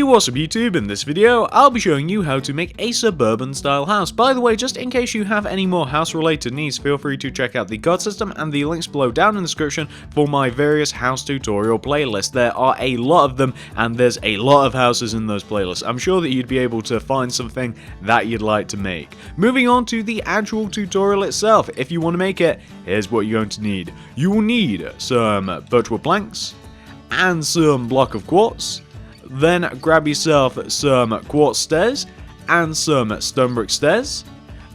what's up YouTube, in this video I'll be showing you how to make a suburban style house. By the way, just in case you have any more house related needs, feel free to check out the card system and the links below down in the description for my various house tutorial playlists. There are a lot of them and there's a lot of houses in those playlists. I'm sure that you'd be able to find something that you'd like to make. Moving on to the actual tutorial itself, if you want to make it, here's what you're going to need. You will need some birchwood planks and some block of quartz. Then grab yourself some quartz stairs and some stone brick stairs.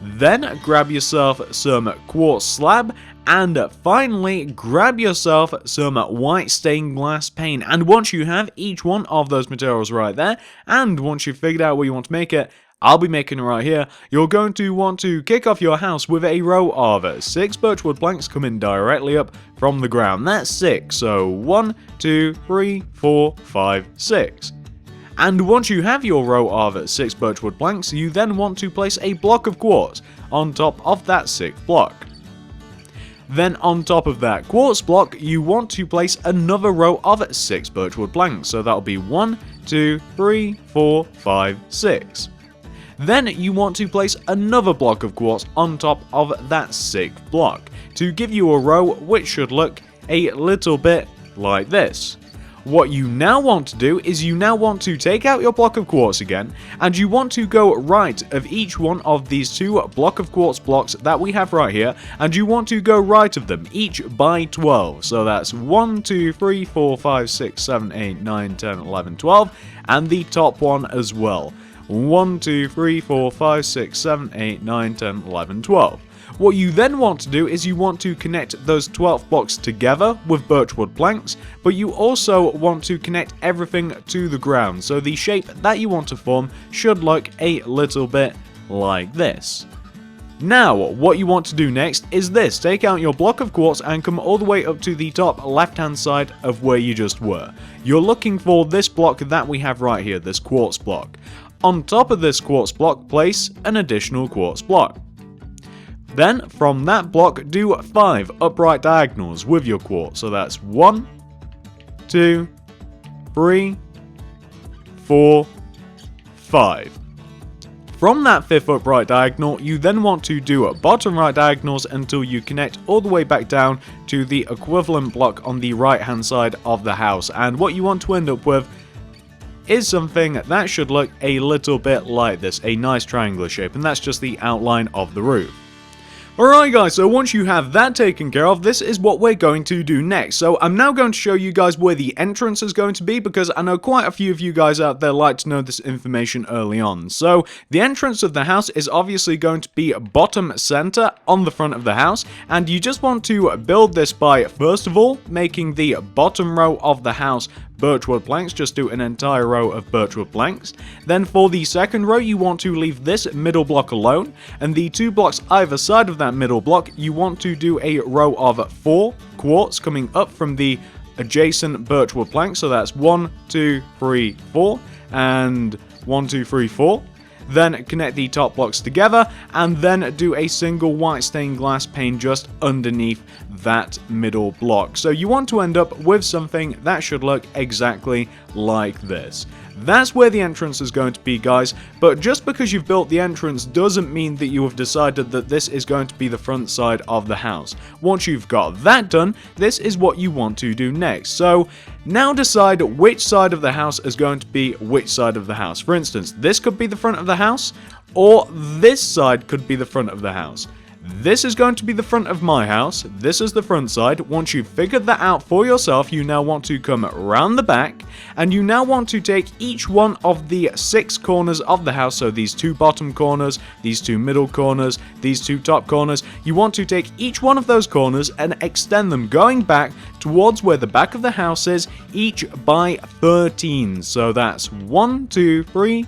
Then grab yourself some quartz slab. And finally, grab yourself some white stained glass paint. And once you have each one of those materials right there, and once you've figured out where you want to make it, I'll be making it right here, you're going to want to kick off your house with a row of 6 birchwood planks coming directly up from the ground. That's 6, so 1, 2, 3, 4, 5, 6. And once you have your row of 6 birchwood planks, you then want to place a block of quartz on top of that 6th block. Then on top of that quartz block, you want to place another row of 6 birchwood planks, so that'll be 1, 2, 3, 4, 5, 6. Then you want to place another block of quartz on top of that 6th block to give you a row which should look a little bit like this. What you now want to do is you now want to take out your block of quartz again, and you want to go right of each one of these 2 block of quartz blocks that we have right here, and you want to go right of them, each by 12. So that's 1, 2, 3, 4, 5, 6, 7, 8, 9, 10, 11, 12, and the top one as well. 1, 2, 3, 4, 5, 6, 7, 8, 9, 10, 11, 12. What you then want to do is you want to connect those 12 blocks together with birchwood planks, but you also want to connect everything to the ground, so the shape that you want to form should look a little bit like this. Now, what you want to do next is this. Take out your block of quartz and come all the way up to the top left-hand side of where you just were. You're looking for this block that we have right here, this quartz block. On top of this quartz block, place an additional quartz block. Then, from that block, do 5 upright diagonals with your quartz. So that's 1, 2, 3, 4, 5. From that 5th upright diagonal, you then want to do bottom right diagonals until you connect all the way back down to the equivalent block on the right hand side of the house. And what you want to end up with is something that should look a little bit like this, a nice triangular shape, and that's just the outline of the roof. Alright guys, so once you have that taken care of, this is what we're going to do next. So I'm now going to show you guys where the entrance is going to be, because I know quite a few of you guys out there like to know this information early on. So the entrance of the house is obviously going to be bottom center on the front of the house, and you just want to build this by, first of all, making the bottom row of the house birchwood planks. Just do an entire row of birchwood planks. Then for the second row, you want to leave this middle block alone, and the 2 blocks either side of that middle block, you want to do a row of 4 quartz coming up from the adjacent birchwood planks. So that's 1, 2, 3, 4, and 1, 2, 3, 4. Then connect the top blocks together, and then do a single white stained glass pane just underneath that middle block. So you want to end up with something that should look exactly like this. That's where the entrance is going to be, guys, but just because you've built the entrance doesn't mean that you have decided that this is going to be the front side of the house. Once you've got that done, this is what you want to do next. So now decide which side of the house is going to be which side of the house. For instance, this could be the front of the house, or this side could be the front of the house. This is going to be the front of my house, this is the front side. Once you've figured that out for yourself, you now want to come around the back, and you now want to take each one of the 6 corners of the house, so these 2 bottom corners, these 2 middle corners, these 2 top corners, you want to take each one of those corners and extend them going back towards where the back of the house is, each by 13. So that's 1, 2, 3,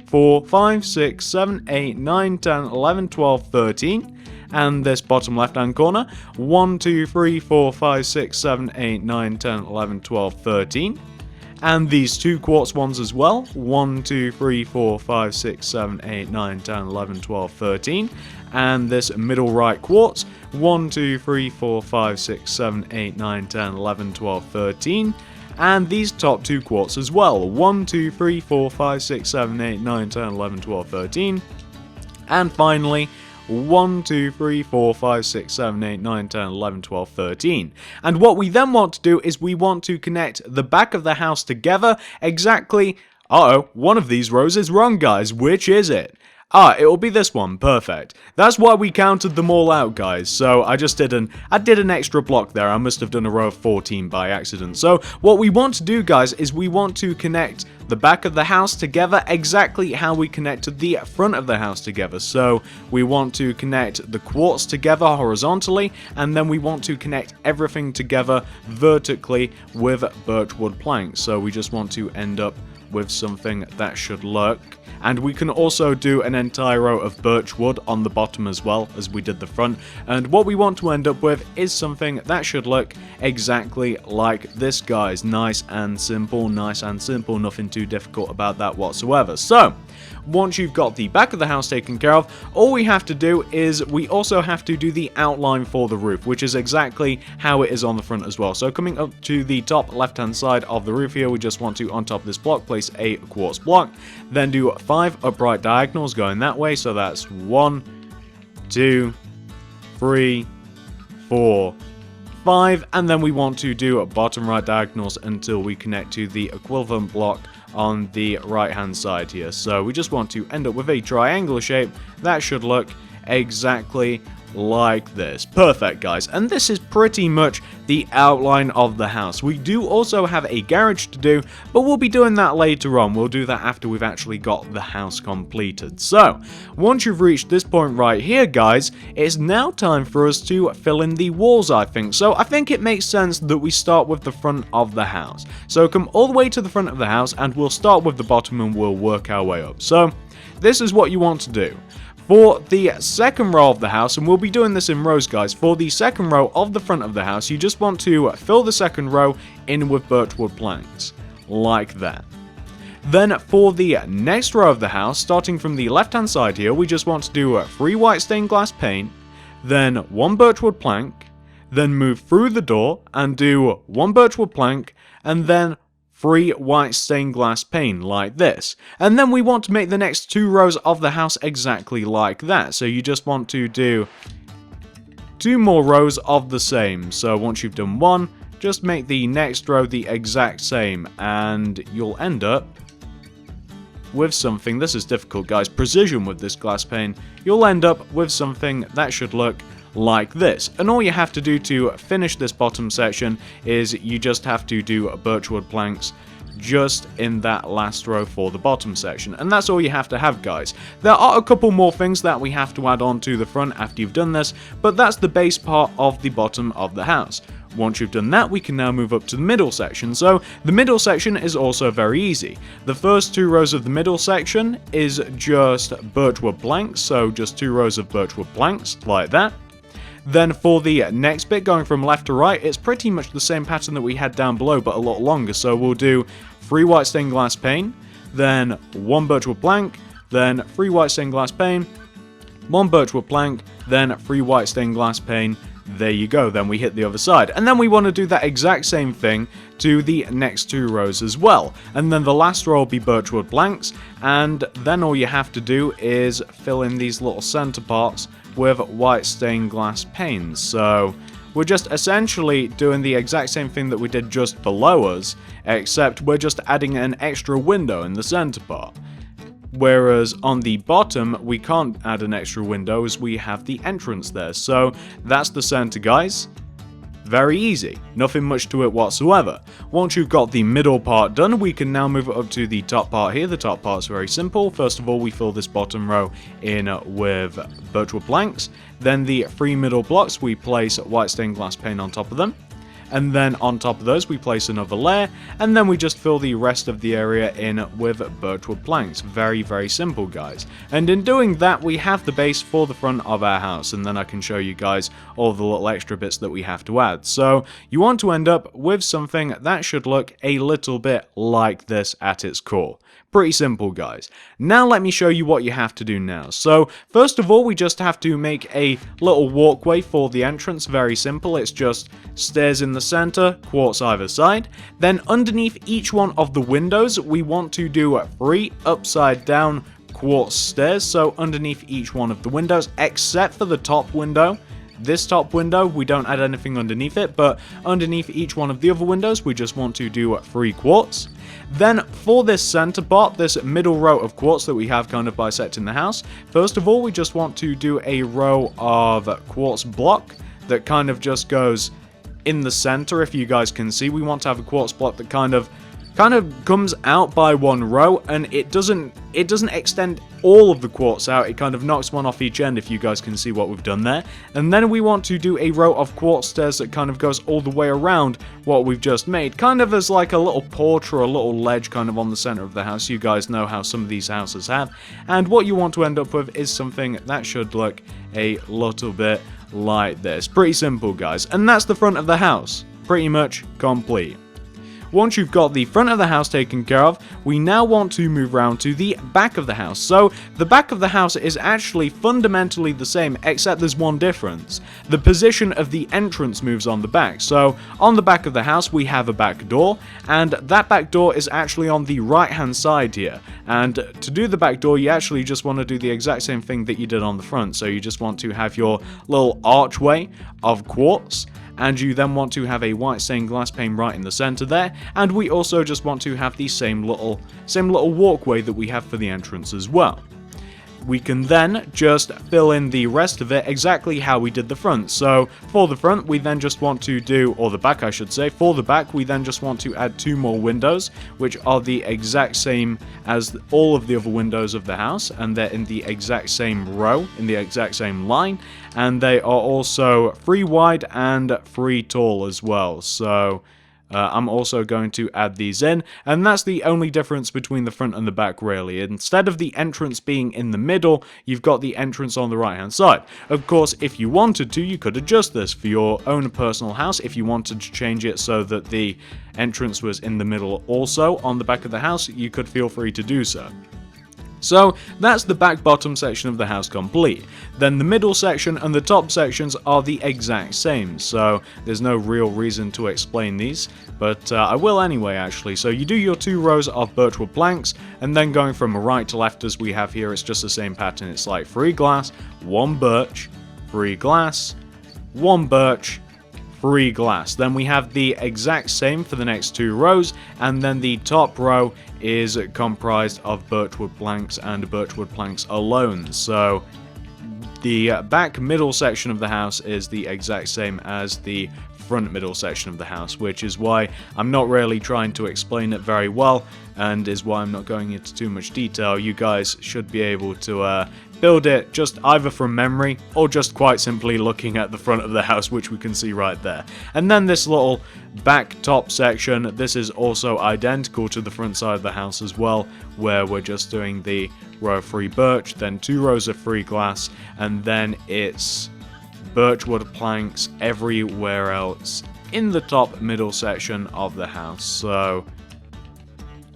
4, 5, 6, 7, 8, 9, 10, 11, 12, 13. And this bottom left hand corner, 1, 2, 3, 4, 5, 6, 7, 8, 9, 10, 11, 12, 13. And these 2 quartz ones as well, 1, 2, 3, 4, 5, 6, 7, 8, 9, 10, 11, 12, 13. And this middle right quartz, 1, 2, 3, 4, 5, 6, 7, 8, 9, 10, 11, 12, 13. and these top 2 quartz as well. 1, 2, 3, 4, 5, 6, 7, 8, 9, 10, 11, 12, 13. And finally, 1, 2, 3, 4, 5, 6, 7, 8, 9, 10, 11, 12, 13. And what we then want to do is we want to connect the back of the house together exactly... one of these rows is wrong, guys. Which is it? It will be this one. Perfect. That's why we counted them all out, guys. So I did an extra block there. I must have done a row of 14 by accident. So what we want to do, guys, is we want to connect the back of the house together exactly how we connected the front of the house together. So we want to connect the quartz together horizontally, and then we want to connect everything together vertically with birchwood planks. So we just want to end up with something that should look, and we can also do an entire row of birchwood on the bottom as well as we did the front, and what we want to end up with is something that should look exactly like this, guys. Nice and simple, nothing too difficult about that whatsoever. So once you've got the back of the house taken care of, all we have to do is we also have to do the outline for the roof, which is exactly how it is on the front as well. So coming up to the top left hand side of the roof here, we just want to, on top of this block, place a quartz block, then do 5 upright diagonals going that way. So that's 1, 2, 3, 4, 5, and then we want to do bottom right diagonals until we connect to the equivalent block on the right hand side here. So we just want to end up with a triangular shape that should look exactly like this. Perfect, guys, and this is pretty much the outline of the house. We do also have a garage to do, but we'll be doing that later on. We'll do that after we've actually got the house completed. So once you've reached this point right here, guys, it's now time for us to fill in the walls, I think. So I think it makes sense that we start with the front of the house. So come all the way to the front of the house, and we'll start with the bottom and we'll work our way up. So this is what you want to do. For the second row of the house, and we'll be doing this in rows, guys, for the second row of the front of the house, you just want to fill the second row in with birchwood planks, like that. Then for the next row of the house, starting from the left hand side here, we just want to do 3 white stained glass paint, then 1 birchwood plank, then move through the door and do 1 birchwood plank, and then 3 white stained glass pane like this. And then we want to make the next 2 rows of the house exactly like that. So you just want to do 2 more rows of the same. So once you've done 1, just make the next row the exact same, and you'll end up with something. This is difficult, guys. Precision with this glass pane. You'll end up with something that should look like this. And all you have to do to finish this bottom section is you just have to do birchwood planks just in that last row for the bottom section, and that's all you have to have, guys. There are a couple more things that we have to add on to the front after you've done this, but that's the base part of the bottom of the house. Once you've done that, we can now move up to the middle section. So the middle section is also very easy. The first 2 rows of the middle section is just birchwood planks, so just 2 rows of birchwood planks like that. Then for the next bit, going from left to right, it's pretty much the same pattern that we had down below, but a lot longer. So we'll do 3 white stained glass pane, then 1 birchwood plank, then 3 white stained glass pane, 1 birchwood plank, then 3 white stained glass pane. There you go, then we hit the other side. And then we want to do that exact same thing to the next 2 rows as well. And then the last row will be birchwood planks, and then all you have to do is fill in these little center parts with white stained glass panes. So we're just essentially doing the exact same thing that we did just below us, except we're just adding an extra window in the center part. Whereas on the bottom, we can't add an extra window as we have the entrance there. So that's the center, guys. Very easy, nothing much to it whatsoever. Once you've got the middle part done, we can now move it up to the top part here. The top part's very simple. First of all, we fill this bottom row in with birchwood planks. Then the 3 middle blocks, we place white stained glass pane on top of them. And then on top of those, we place another layer, and then we just fill the rest of the area in with birchwood planks. Very, very simple, guys. And in doing that, we have the base for the front of our house, and then I can show you guys all the little extra bits that we have to add. So you want to end up with something that should look a little bit like this at its core. Pretty simple, guys. Now let me show you what you have to do now. So first of all, we just have to make a little walkway for the entrance. Very simple. It's just stairs in the the center, quartz either side. Then underneath each one of the windows, we want to do 3 upside down quartz stairs. So underneath each one of the windows, except for the top window. This top window, we don't add anything underneath it, but underneath each one of the other windows, we just want to do 3 quartz. Then for this center part, this middle row of quartz that we have kind of bisecting the house, first of all, we just want to do a row of quartz block that kind of just goes in the center. If you guys can see, we want to have a quartz block that kind of comes out by one row, and it doesn't extend all of the quartz out. It kind of knocks one off each end, if you guys can see what we've done there. And then we want to do a row of quartz stairs that kind of goes all the way around what we've just made, kind of as like a little porch or a little ledge kind of on the center of the house. You guys know how some of these houses have, and what you want to end up with is something that should look a little bit like this. Pretty simple, guys, and that's the front of the house, pretty much complete. Once you've got the front of the house taken care of, we now want to move around to the back of the house. So the back of the house is actually fundamentally the same, except there's one difference. The position of the entrance moves on the back. So on the back of the house, we have a back door, and that back door is actually on the right hand side here. And to do the back door, you actually just want to do the exact same thing that you did on the front. So you just want to have your little archway of quartz, and you then want to have a white stained glass pane right in the center there, and we also just want to have the same little walkway that we have for the entrance as well. We can then just fill in the rest of it exactly how we did the front. So for the front, we then just want to do, or the back I should say, for the back we then just want to add 2 more windows, which are the exact same as all of the other windows of the house, and they're in the exact same row, in the exact same line, and they are also 3 wide and 3 tall as well. So I'm also going to add these in, and that's the only difference between the front and the back, really. Instead of the entrance being in the middle, you've got the entrance on the right hand side. Of course, if you wanted to, you could adjust this for your own personal house. If you wanted to change it so that the entrance was in the middle also on the back of the house, you could feel free to do so. So that's the back bottom section of the house complete. Then the middle section and the top sections are the exact same, so there's no real reason to explain these, but I will anyway actually. So you do your 2 rows of birchwood planks, and then going from right to left as we have here, it's just the same pattern. It's like 3 glass, 1 birch, 3 glass, 1 birch, 3 glass. Then we have the exact same for the next 2 rows, and then the top row is comprised of birchwood planks and birchwood planks alone. So the back middle section of the house is the exact same as the front middle section of the house, which is why I'm not really trying to explain it very well, and is why I'm not going into too much detail. You guys should be able to build it just either from memory or just quite simply looking at the front of the house, which we can see right there. And then this little back top section, this is also identical to the front side of the house as well, where we're just doing the row of 3 birch, then 2 rows of 3 glass, and then it's birchwood planks everywhere else in the top middle section of the house. So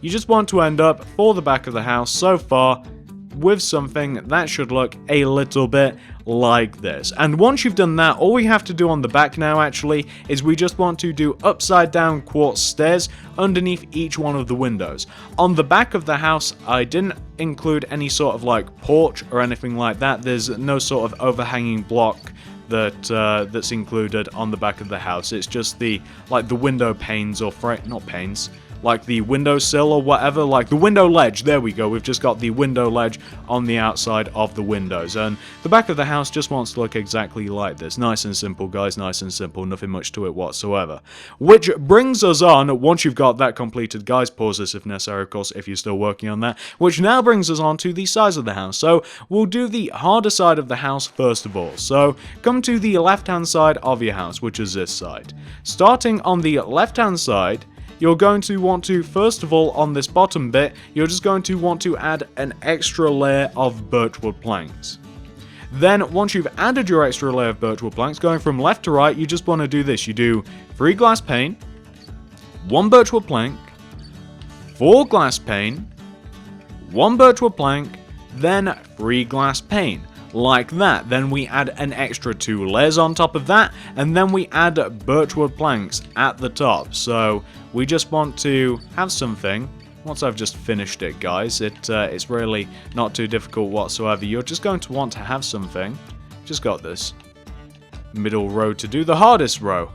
you just want to end up for the back of the house so far with something that should look a little bit like this. And once you've done that, all we have to do on the back now actually is we just want to do upside down quartz stairs underneath each one of the windows. On the back of the house, I didn't include any sort of like porch or anything like that. There's no sort of overhanging block that's included on the back of the house. It's just the window panes, or not panes, like the windowsill or whatever, like the window ledge. There we go. We've just got the window ledge on the outside of the windows, and the back of the house just wants to look exactly like this. Nice and simple, guys, nice and simple, nothing much to it whatsoever. Which brings us on, once you've got that completed, guys, pause this if necessary, of course, if you're still working on that, which now brings us on to the size of the house. So we'll do the harder side of the house first of all. So come to the left hand side of your house, which is this side. Starting on the left hand side, you're going to want to, first of all, on this bottom bit, you're just going to want to add an extra layer of birchwood planks. Then, once you've added your extra layer of birchwood planks, going from left to right, you just want to do this. You do 3 glass pane, 1 birchwood plank, 4 glass pane, 1 birchwood plank, then 3 glass pane. like that. Then we add an extra 2 layers on top of that, and then we add birchwood planks at the top. So we just want to have something. Once I've just finished it, guys, it's really not too difficult whatsoever. You're just going to want to have something. Just got this middle row to do the hardest row.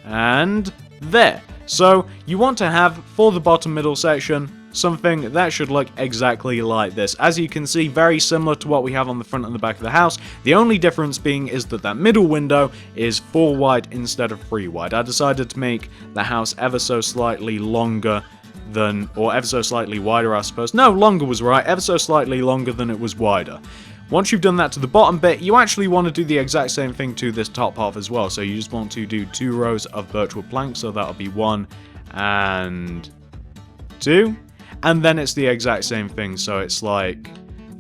And there. So you want to have, for the bottom middle section, something that should look exactly like this. As you can see, very similar to what we have on the front and the back of the house. The only difference being is that that middle window is 4 wide instead of 3 wide. I decided to make the house ever so slightly longer than, or ever so slightly wider, I suppose. No, longer was right, ever so slightly longer than it was wider. Once you've done that to the bottom bit, you actually want to do the exact same thing to this top half as well. So you just want to do 2 rows of birchwood planks, so that'll be 1 and 2. And then it's the exact same thing, so it's like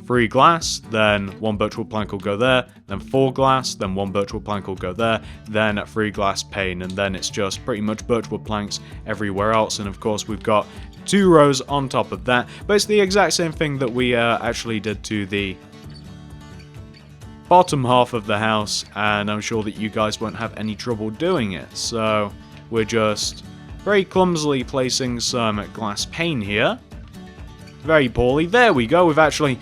3 glass, then 1 birchwood plank will go there, then 4 glass, then 1 birchwood plank will go there, then 3 glass pane, and then it's just pretty much birchwood planks everywhere else. And of course we've got 2 rows on top of that, but it's the exact same thing that we actually did to the bottom half of the house, and I'm sure that you guys won't have any trouble doing it. So we're just very clumsily placing some glass pane here. Very poorly. There we go. We've actually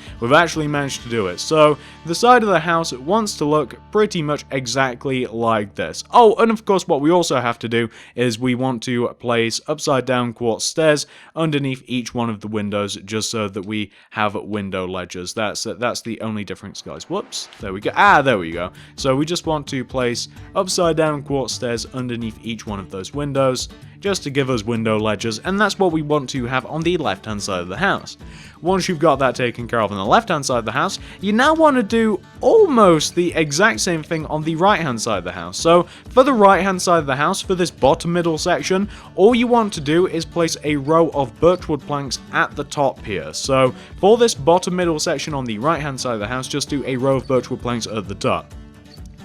managed to do it. So the side of the house wants to look pretty much exactly like this. Oh, and of course what we also have to do is we want to place upside down quartz stairs underneath each one of the windows, just so that we have window ledges. That's the only difference, guys. Whoops. There we go. There we go. So we just want to place upside down quartz stairs underneath each one of those windows, just to give us window ledges, and that's what we want to have on the left hand side of the house. Once you've got that taken care of on the left hand side of the house, you now want to do almost the exact same thing on the right hand side of the house. So for the right hand side of the house, for this bottom middle section, all you want to do is place a row of birchwood planks at the top here. So for this bottom middle section on the right hand side of the house, just do a row of birchwood planks at the top.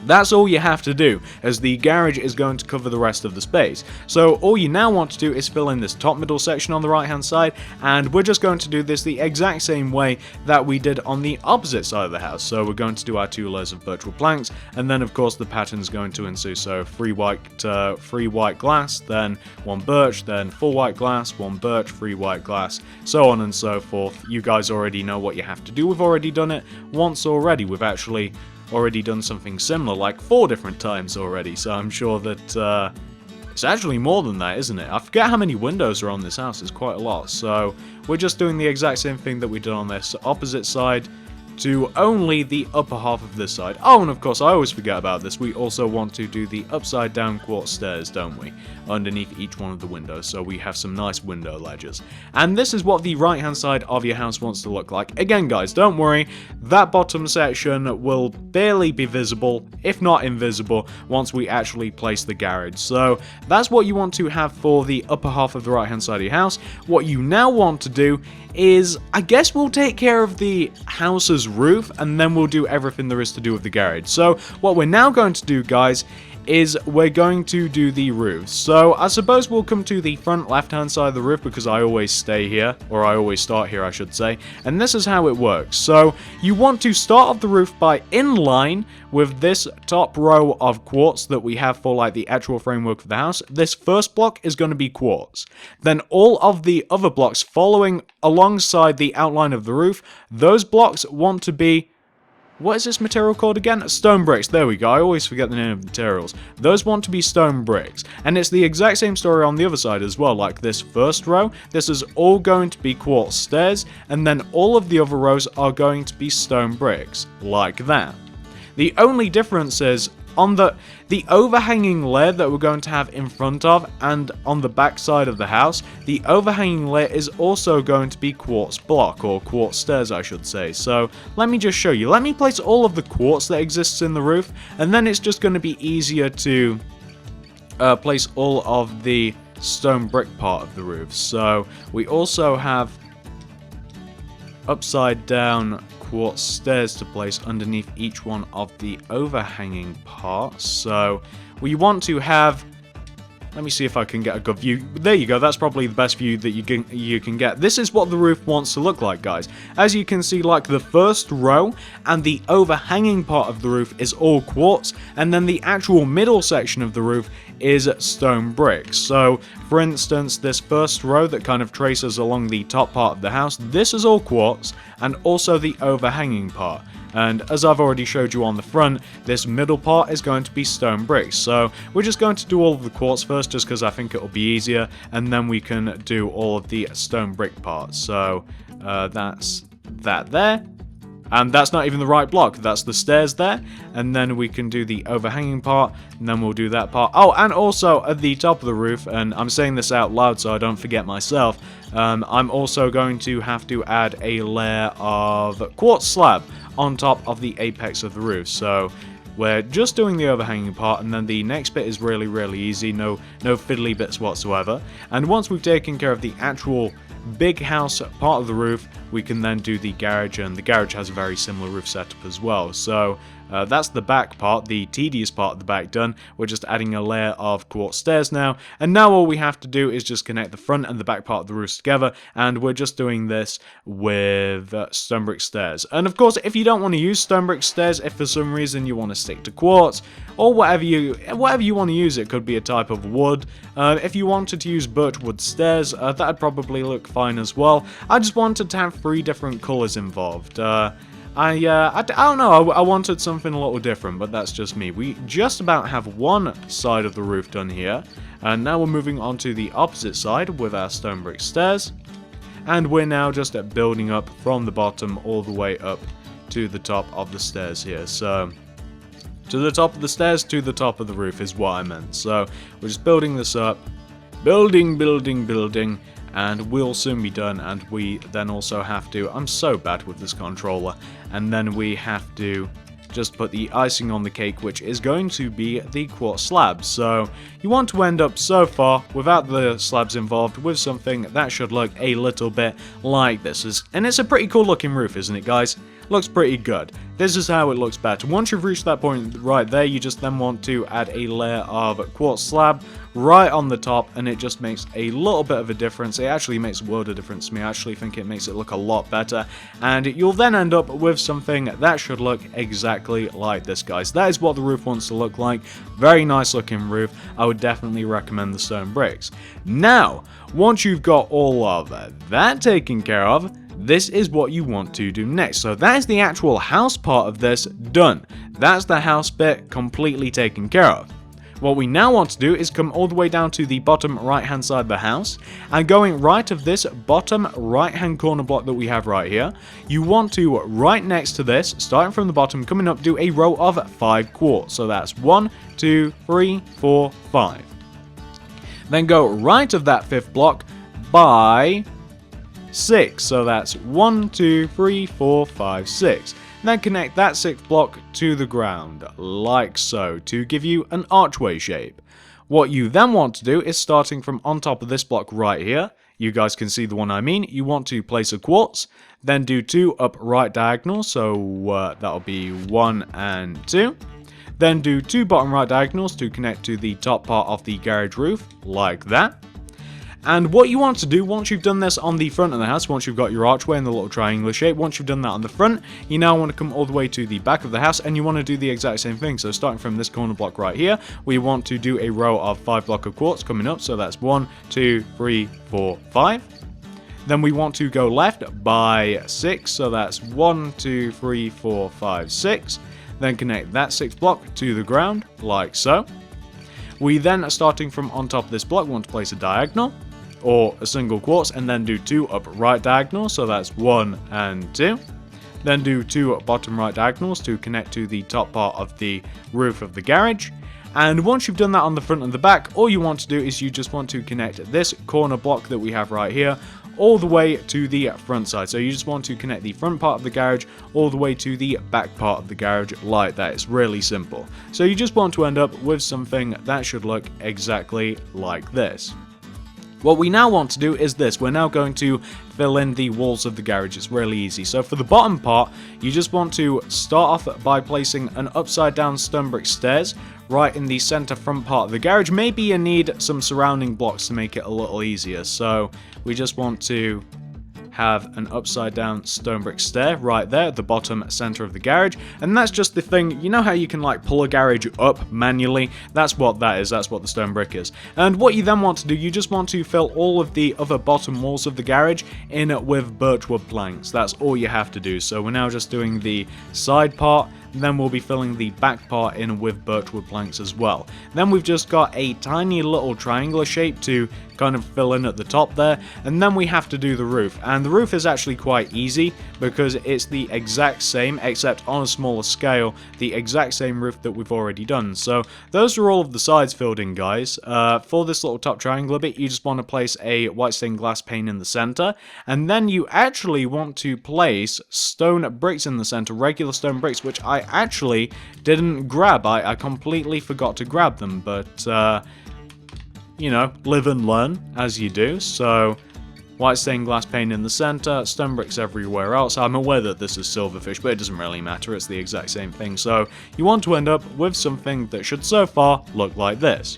That's all you have to do, as the garage is going to cover the rest of the space. So all you now want to do is fill in this top middle section on the right hand side, and we're just going to do this the exact same way that we did on the opposite side of the house. So we're going to do our 2 layers of birchwood planks, and then of course the pattern is going to ensue. So 3 white glass, then 1 birch, then 4 white glass, 1 birch, 3 white glass, so on and so forth. You guys already know what you have to do. We've already done it once already. We've actually already done something similar like 4 different times already, so I'm sure that it's actually more than that, isn't it? I forget how many windows are on this house. It's quite a lot. So we're just doing the exact same thing that we did on this opposite side to only the upper half of this side. Oh, and of course I always forget about this, we also want to do the upside down quartz stairs, don't we, underneath each one of the windows, so we have some nice window ledges. And this is what the right hand side of your house wants to look like. Again guys, don't worry, that bottom section will barely be visible, if not invisible, once we actually place the garage. So that's what you want to have for the upper half of the right hand side of your house. What you now want to do is, I guess we'll take care of the house's roof, and then we'll do everything there is to do with the garage. So what we're now going to do, guys, is we're going to do the roof. So I suppose we'll come to the front left hand side of the roof, because I always stay here, or I always start here I should say, and this is how it works. So you want to start off the roof by in line with this top row of quartz that we have for like the actual framework of the house. This first block is going to be quartz. Then all of the other blocks following alongside the outline of the roof, those blocks want to be, what is this material called again? Stone bricks. There we go. I always forget the name of materials. Those want to be stone bricks. And it's the exact same story on the other side as well. Like this first row, this is all going to be quartz stairs, and then all of the other rows are going to be stone bricks. Like that. The only difference is on the overhanging layer that we're going to have in front of and on the back side of the house, the overhanging layer is also going to be quartz block, or quartz stairs I should say. So let me just show you. Let me place all of the quartz that exists in the roof, and then it's just going to be easier to place all of the stone brick part of the roof. So we also have upside down quartz stairs to place underneath each one of the overhanging parts. So we want to have Let me see if I can get a good view. There you go, that's probably the best view that you can get. This is what the roof wants to look like, guys. As you can see, like the first row and the overhanging part of the roof is all quartz, and then the actual middle section of the roof is stone bricks. So, for instance, this first row that kind of traces along the top part of the house, this is all quartz, and also the overhanging part. And as I've already showed you on the front, this middle part is going to be stone bricks. So we're just going to do all of the quartz first, just because I think it'll be easier, and then we can do all of the stone brick parts. So that's that there. And that's not even the right block, that's the stairs there. And then we can do the overhanging part, and then we'll do that part. Oh, and also at the top of the roof, and I'm saying this out loud so I don't forget myself, I'm also going to have to add a layer of quartz slab on top of the apex of the roof. So we're just doing the overhanging part, and then the next bit is really, really easy, no fiddly bits whatsoever. And once we've taken care of the actual big house part of the roof, we can then do the garage, and the garage has a very similar roof setup as well. So that's the back part, the tedious part of the back done. We're just adding a layer of quartz stairs now, and now all we have to do is just connect the front and the back part of the roof together, and we're just doing this with stone brick stairs. And of course, if you don't want to use stone brick stairs, if for some reason you want to stick to quartz, or whatever you want to use, it could be a type of wood. If you wanted to use birchwood stairs, that'd probably look fine as well. I just wanted to have 3 different colors involved. I don't know, I wanted something a little different, but that's just me. We just about have one side of the roof done here, and now we're moving on to the opposite side with our stone brick stairs, and we're now just building up from the bottom all the way up to the top of the stairs here. So to the top of the stairs, to the top of the roof is what I meant. So we're just building this up, building, and we'll soon be done. And we then also have to, I'm so bad with this controller, and then we have to just put the icing on the cake, which is going to be the quartz slabs. So you want to end up so far, without the slabs involved, with something that should look a little bit like this. And it's a pretty cool looking roof, isn't it, guys? Looks pretty good. This is how it looks better. Once you've reached that point right there, you just then want to add a layer of quartz slab right on the top, and it just makes a little bit of a difference. It actually makes a world of difference to me. I actually think it makes it look a lot better, and you'll then end up with something that should look exactly like this, guys. That is what the roof wants to look like. Very nice looking roof. I would definitely recommend the stone bricks. Now, once you've got all of that taken care of, this is what you want to do next. So that is the actual house part of this done. That's the house bit completely taken care of. What we now want to do is come all the way down to the bottom right hand side of the house, and going right of this bottom right hand corner block that we have right here, you want to, right next to this, starting from the bottom, coming up, do a row of 5 quartz. So that's 1, 2, 3, 4, 5. Then go right of that 5th block by 6, so that's 1, 2, 3, 4, 5, 6. Then connect that 6th block to the ground, like so, to give you an archway shape. What you then want to do is, starting from on top of this block right here, you guys can see the one I mean, you want to place a quartz, then do 2 up right diagonals, so that'll be 1 and 2. Then do 2 bottom right diagonals to connect to the top part of the garage roof, like that. And what you want to do, once you've done this on the front of the house, once you've got your archway and the little triangular shape, once you've done that on the front, you now want to come all the way to the back of the house, and you want to do the exact same thing. So starting from this corner block right here, we want to do a row of 5 blocks of quartz coming up, so that's 1, 2, 3, 4, 5. Then we want to go left by 6, so that's 1, 2, 3, 4, 5, 6. Then connect that 6th block to the ground, like so. We then, starting from on top of this block, want to place a diagonal, or a single quartz, and then do 2 up right diagonals, so that's 1 and 2. Then do 2 bottom right diagonals to connect to the top part of the roof of the garage. And once you've done that on the front and the back, all you want to do is you just want to connect this corner block that we have right here all the way to the front side. So you just want to connect the front part of the garage all the way to the back part of the garage, like that. It's really simple. So you just want to end up with something that should look exactly like this. What we now want to do is this. We're now going to fill in the walls of the garage. It's really easy. So for the bottom part, you just want to start off by placing an upside down stone brick stairs right in the center front part of the garage. Maybe you need some surrounding blocks to make it a little easier. So we just want to have an upside down stone brick stair right there at the bottom center of the garage, and that's just the thing. You know how you can like pull a garage up manually? That's what that is. That's what the stone brick is. And what you then want to do, you just want to fill all of the other bottom walls of the garage in with birchwood planks. That's all you have to do. So we're now just doing the side part, and then we'll be filling the back part in with birchwood planks as well. Then we've just got a tiny little triangular shape to kind of fill in at the top there, and then we have to do the roof. And the roof is actually quite easy because it's the exact same, except on a smaller scale, the exact same roof that we've already done. So those are all of the sides filled in, guys. For this little top triangular bit, you just want to place a white stained glass pane in the center, and then you actually want to place stone bricks in the center, regular stone bricks, which I actually didn't grab. I completely forgot to grab them, but you know, live and learn as you do. So white stained glass pane in the center, stone bricks everywhere else. I'm aware that this is silverfish, but it doesn't really matter. It's the exact same thing. So you want to end up with something that should so far look like this.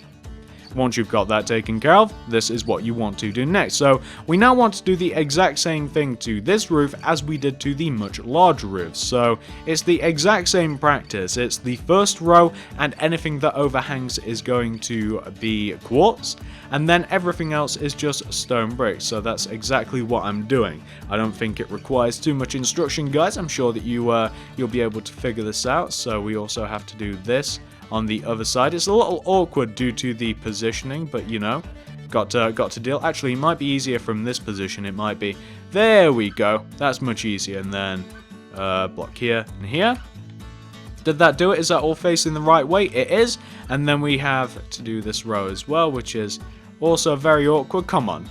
Once you've got that taken care of, this is what you want to do next. So we now want to do the exact same thing to this roof as we did to the much larger roof. So it's the exact same practice. It's the first row, and anything that overhangs is going to be quartz, and then everything else is just stone bricks. So that's exactly what I'm doing. I don't think it requires too much instruction, guys. I'm sure that you'll be able to figure this out. So we also have to do this on the other side. It's a little awkward due to the positioning, but you know, got to deal. Actually, it might be easier from this position. It might be. There we go. That's much easier. And then block here and here. Did that do it? Is that all facing the right way? It is. And then we have to do this row as well, which is also very awkward. Come on,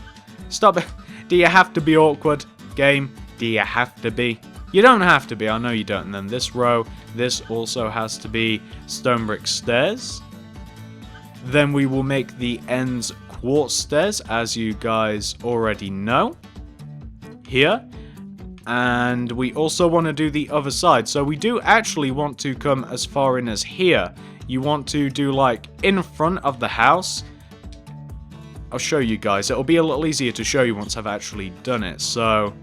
stop it. Do you have to be awkward, game? Do you have to be? You don't have to be, I know you don't. And then this row, this also has to be stone brick stairs. Then we will make the ends quartz stairs, as you guys already know. Here. And we also want to do the other side. So we do actually want to come as far in as here. You want to do like in front of the house. I'll show you guys. It'll be a little easier to show you once I've actually done it. So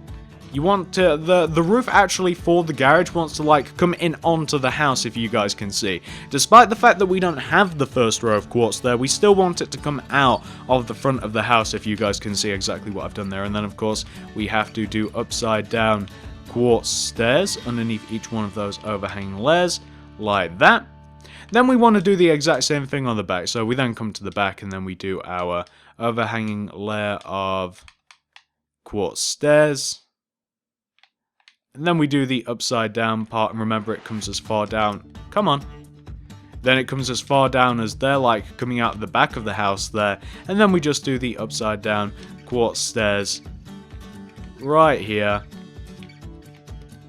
you want to, the roof actually for the garage wants to like come in onto the house, if you guys can see. Despite the fact that we don't have the first row of quartz there, we still want it to come out of the front of the house, if you guys can see exactly what I've done there. And then of course we have to do upside down quartz stairs underneath each one of those overhanging layers, like that. Then we want to do the exact same thing on the back. So we then come to the back and then we do our overhanging layer of quartz stairs. And then we do the upside down part, and remember it comes as far down. Come on. Then it comes as far down as they're like coming out of the back of the house there. And then we just do the upside down quartz stairs right here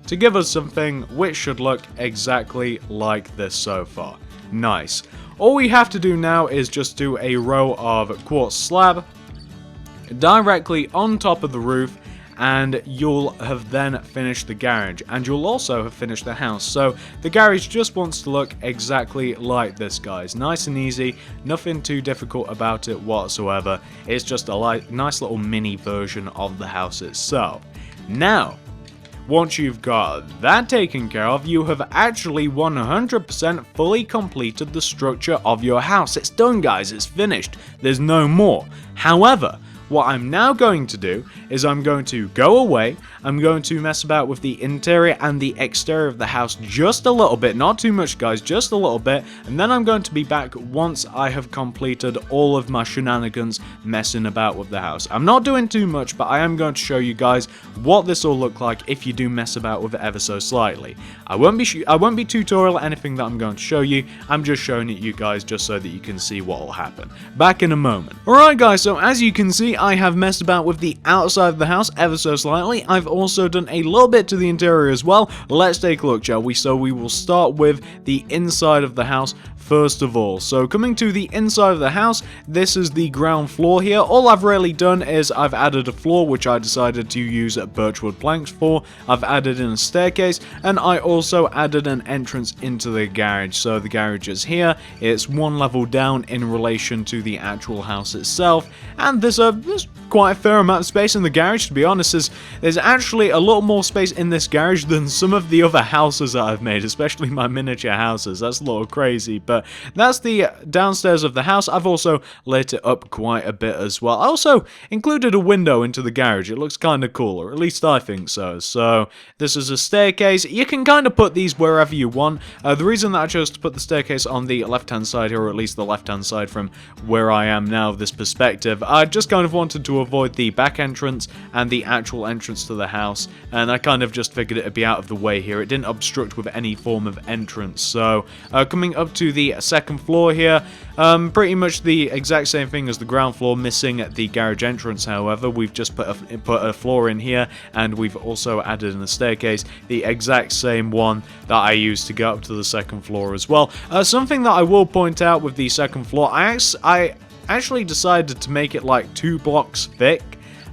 to give us something which should look exactly like this so far. Nice. All we have to do now is just do a row of quartz slab directly on top of the roof, and you'll have then finished the garage, and you'll also have finished the house. So the garage just wants to look exactly like this, guys. Nice and easy, nothing too difficult about it whatsoever. It's just a nice little mini version of the house itself. Now, once you've got that taken care of, you have actually 100% fully completed the structure of your house. It's done, guys, it's finished. There's no more. However, what I'm now going to do is I'm going to go away, I'm going to mess about with the interior and the exterior of the house just a little bit, not too much guys, just a little bit, and then I'm going to be back once I have completed all of my shenanigans messing about with the house. I'm not doing too much, but I am going to show you guys what this will look like if you do mess about with it ever so slightly. I won't be tutorial anything that I'm going to show you, I'm just showing it you guys just so that you can see what will happen. Back in a moment. Alright guys, so as you can see, see, I have messed about with the outside of the house ever so slightly. I've also done a little bit to the interior as well. Let's take a look, shall we? So we will start with the inside of the house first of all. So coming to the inside of the house, this is the ground floor here. All I've really done is I've added a floor, which I decided to use birchwood planks for. I've added in a staircase, and I also added an entrance into the garage. So the garage is here. It's one level down in relation to the actual house itself, and there's quite a fair amount of space in the garage. To be honest, there's actually a lot more space in this garage than some of the other houses that I've made, especially my miniature houses. That's a little crazy, but that's the downstairs of the house. I've also lit it up quite a bit as well. I also included a window into the garage. It looks kind of cool, or at least I think so. So this is a staircase. You can kind of put these wherever you want. The reason that I chose to put the staircase on the left-hand side here, or at least the left-hand side from where I am now, this perspective, I just kind of wanted to avoid the back entrance and the actual entrance to the house, and I kind of just figured it'd be out of the way here. It didn't obstruct with any form of entrance. So coming up to the second floor here, pretty much the exact same thing as the ground floor, missing the garage entrance. However, we've just put a floor in here, and we've also added in a staircase, the exact same one that I used to go up to the second floor as well. Something that I will point out with the second floor, I actually decided to make it like 2 blocks thick.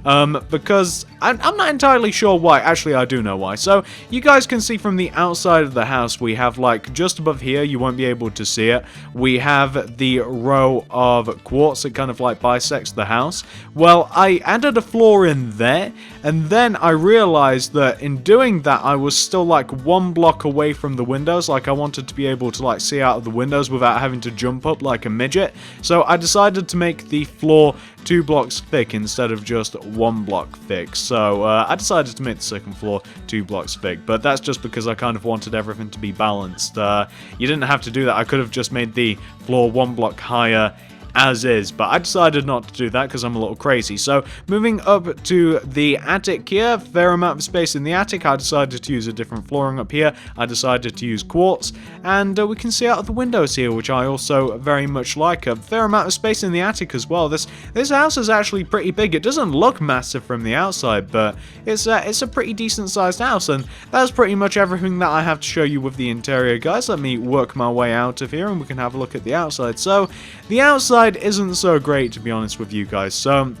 Because I'm not entirely sure why. Actually, I do know why. So you guys can see from the outside of the house, we have like just above here, you won't be able to see it, we have the row of quartz that kind of like bisects the house. Well, I added a floor in there, and then I realized that in doing that, I was still like 1 block away from the windows. Like I wanted to be able to like see out of the windows without having to jump up like a midget. So I decided to make the floor 2 blocks thick instead of just 1 block thick. So I decided to make the second floor 2 blocks thick, but that's just because I kind of wanted everything to be balanced. You didn't have to do that. I could have just made the floor 1 block higher as is, but I decided not to do that because I'm a little crazy. So moving up to the attic here, fair amount of space in the attic. I decided to use a different flooring up here. I decided to use quartz, and we can see out of the windows here, which I also very much like. A fair amount of space in the attic as well. This house is actually pretty big. It doesn't look massive from the outside, but it's a pretty decent sized house, and that's pretty much everything that I have to show you with the interior, guys. Let me work my way out of here, and we can have a look at the outside. So the outside isn't so great, to be honest with you guys. So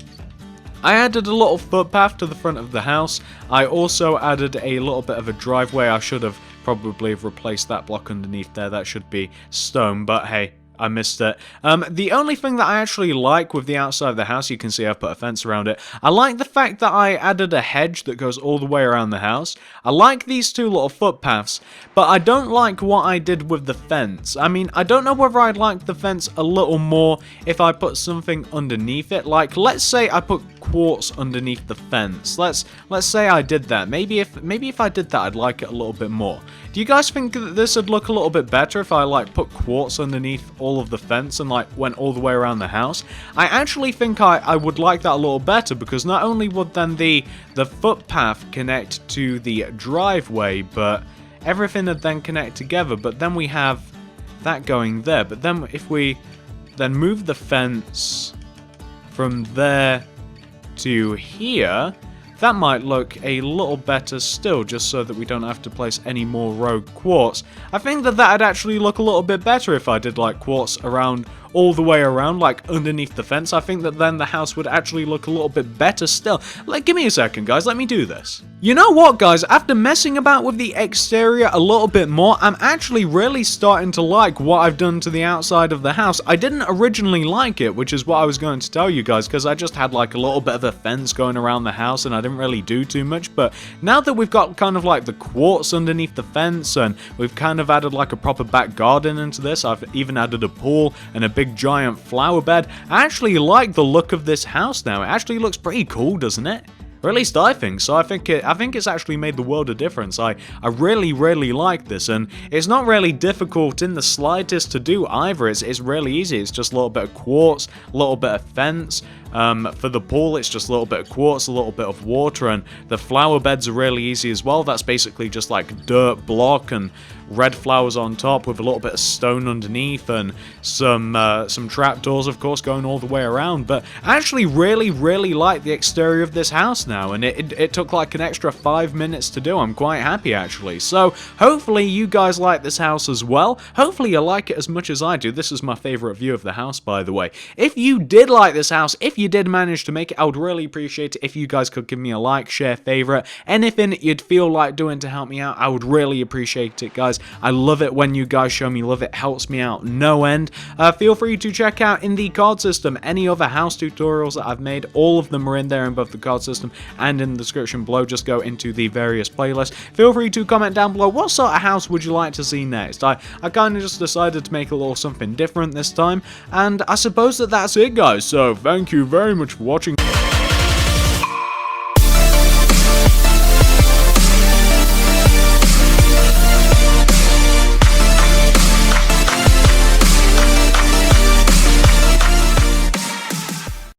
I added a little footpath to the front of the house. I also added a little bit of a driveway. I should have probably replaced that block underneath there. That should be stone, but hey, I missed it. The only thing that I actually like with the outside of the house, you can see I've put a fence around it. I like the fact that I added a hedge that goes all the way around the house. I like these 2 little footpaths, but I don't like what I did with the fence. I mean, I don't know whether I'd like the fence a little more if I put something underneath it. Like, let's say I put quartz underneath the fence. Let's say I did that. Maybe if I did that, I'd like it a little bit more. Do you guys think that this would look a little bit better if I like put quartz underneath all of the fence and like went all the way around the house? I actually think I would like that a little better, because not only would then the footpath connect to the driveway, but everything would then connect together. But then we have that going there. But then if we then move the fence from there to here, that might look a little better still, just so that we don't have to place any more rogue quartz. I think that that'd actually look a little bit better if I did like quartz around all the way around, like underneath the fence. I think that then the house would actually look a little bit better still. Like, give me a second, guys, let me do this. You know what, guys, after messing about with the exterior a little bit more, I'm actually really starting to like what I've done to the outside of the house. I didn't originally like it, which is what I was going to tell you guys, because I just had like a little bit of a fence going around the house and I didn't really do too much. But now that we've got kind of like the quartz underneath the fence, and we've kind of added like a proper back garden into this, I've even added a pool and a big giant flower bed. I actually like the look of this house now. It actually looks pretty cool, doesn't it? Or at least I think so. I think it's actually made the world a difference. I really like this, and it's not really difficult in the slightest to do either. It's really easy. It's just a little bit of quartz, a little bit of fence, For the pool, it's just a little bit of quartz, a little bit of water, and the flower beds are really easy as well. That's basically just like dirt block and red flowers on top with a little bit of stone underneath, and some trapdoors, of course, going all the way around. But I actually really like the exterior of this house now, and it took like an extra 5 minutes to do. I'm quite happy, actually. So hopefully you guys like this house as well. Hopefully you like it as much as I do. This is my favorite view of the house, by the way. If you did like this house, if you did manage to make it, I would really appreciate it if you guys could give me a like, share, favorite, anything you'd feel like doing to help me out. I would really appreciate it, guys. I love it when you guys show me love. It helps me out no end. Feel free to check out in the card system any other house tutorials that I've made. All of them are in there in both the card system and in the description below. Just go into the various playlists. Feel free to comment down below what sort of house would you like to see next. I kind of just decided to make a little something different this time, and I suppose that's it, guys. So thank you very much for watching.